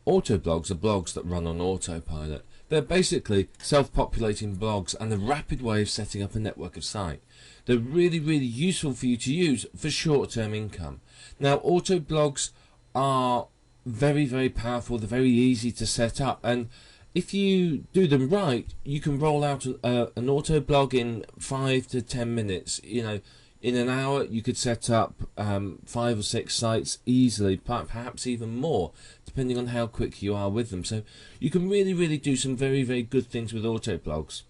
Autoblogs are blogs that run on autopilot. They're basically self-populating blogs and a rapid way of setting up a network of sites. They're really useful for you to use for short-term income. Now, autoblogs are very powerful. They're very easy to set up, and if you do them right, you can roll out an autoblog in 5 to 10 minutes. You know, in an hour you could set up 5 or 6 sites easily, perhaps even more, depending on how quick you are with them. So you can really do some very good things with autoblogs.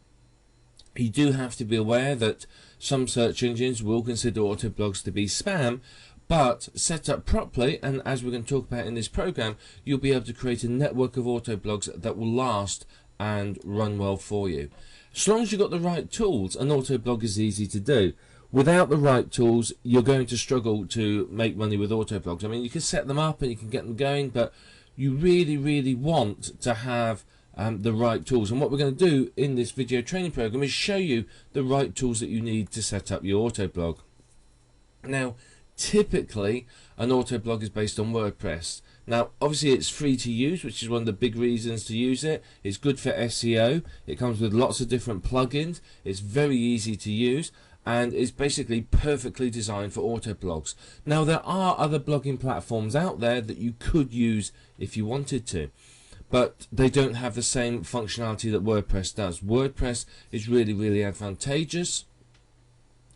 You do have to be aware that some search engines will consider autoblogs to be spam, but set up properly, and as we're going to talk about in this program, you'll be able to create a network of autoblogs that will last and run well for you. As long as you've got the right tools, an autoblog is easy to do. Without the right tools, you're going to struggle to make money with autoblogs. I mean, you can set them up and you can get them going, but you really want to have the right tools. And what we're going to do in this video training program is show you the right tools that you need to set up your autoblog. Now, typically an autoblog is based on WordPress. Now, obviously it's free to use, which is one of the big reasons to use it. It's good for SEO. It comes with lots of different plugins. It's very easy to use, and it's basically perfectly designed for autoblogs. Now, there are other blogging platforms out there that you could use if you wanted to, but they don't have the same functionality that WordPress does. WordPress is really advantageous,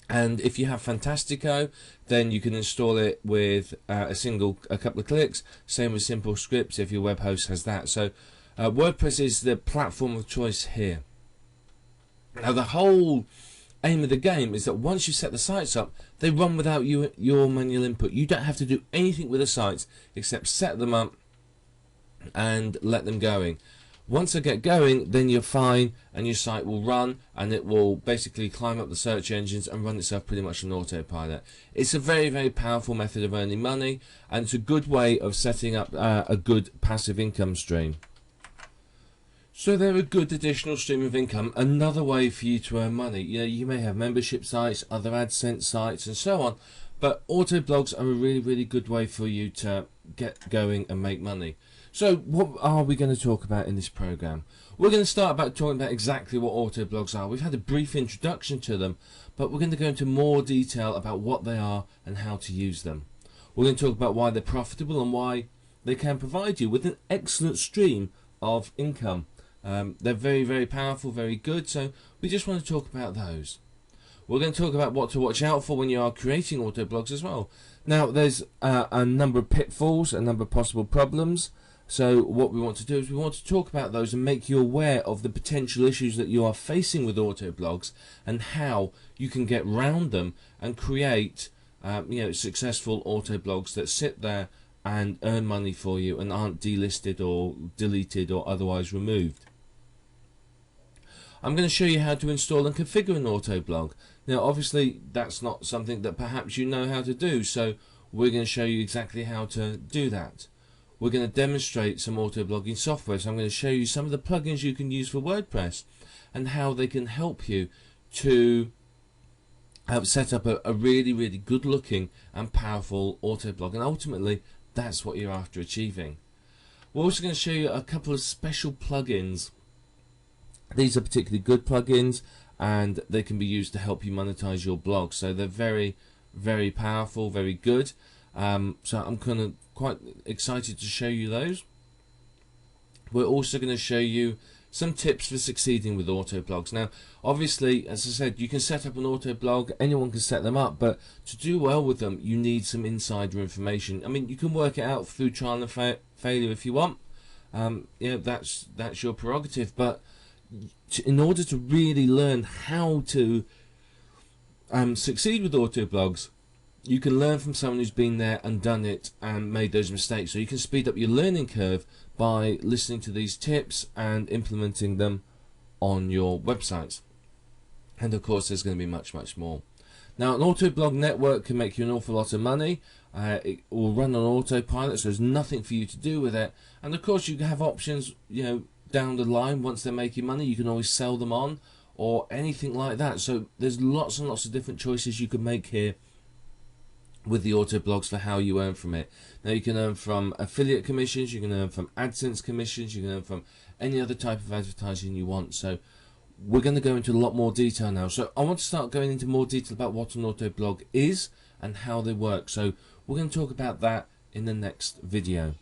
and if you have Fantastico, then you can install it with a couple of clicks. Same with Simple Scripts if your web host has that. So WordPress is the platform of choice here. Now, the whole aim of the game is that once you set the sites up, they run without your manual input. You don't have to do anything with the sites except set them up and let them going. Once they get going, then you're fine, and your site will run, and it will basically climb up the search engines and run itself pretty much on autopilot. It's a very powerful method of earning money, and it's a good way of setting up a good passive income stream. So they're a good additional stream of income, another way for you to earn money. You know, you may have membership sites, other AdSense sites, and so on, but autoblogs are a really good way for you to get going and make money. So what are we going to talk about in this program? We're going to start by talking about exactly what autoblogs are. We've had a brief introduction to them, but we're going to go into more detail about what they are and how to use them. We're going to talk about why they're profitable and why they can provide you with an excellent stream of income. They're very powerful, very good, so we just want to talk about those. We're going to talk about what to watch out for when you are creating autoblogs as well. Now, there's a number of pitfalls, a number of possible problems. So what we want to do is we want to talk about those and make you aware of the potential issues that you are facing with autoblogs and how you can get round them and create successful autoblogs that sit there and earn money for you and aren't delisted or deleted or otherwise removed. I'm going to show you how to install and configure an autoblog. Now, obviously that's not something that perhaps you know how to do, so we're going to show you exactly how to do that. We're going to demonstrate some autoblogging software, so I'm going to show you some of the plugins you can use for WordPress and how they can help you to set up a really good looking and powerful autoblog, and ultimately that's what you're after achieving. We're also going to show you a couple of special plugins. These are particularly good plugins, and they can be used to help you monetize your blog, so they're very powerful, very good. So I'm quite excited to show you those. We're also going to show you some tips for succeeding with autoblogs. Now, obviously, as I said, you can set up an autoblog, anyone can set them up, but to do well with them, you need some insider information. I mean, you can work it out through trial and failure if you want. That's your prerogative, but in order to really learn how to succeed with autoblogs, you can learn from someone who's been there and done it and made those mistakes. So you can speed up your learning curve by listening to these tips and implementing them on your websites. And of course, there's going to be much more. Now, an autoblog network can make you an awful lot of money. It will run on autopilot, so there's nothing for you to do with it. And of course, you can have options, down the line. Once they're making money, you can always sell them on or anything like that. So there's lots and lots of different choices you can make here with the auto blogs for how you earn from it. Now you can earn from affiliate commissions, you can earn from AdSense commissions, you can earn from any other type of advertising you want. So we're going to go into a lot more detail now. So I want to start going into more detail about what an auto blog is and how they work. So we're going to talk about that in the next video.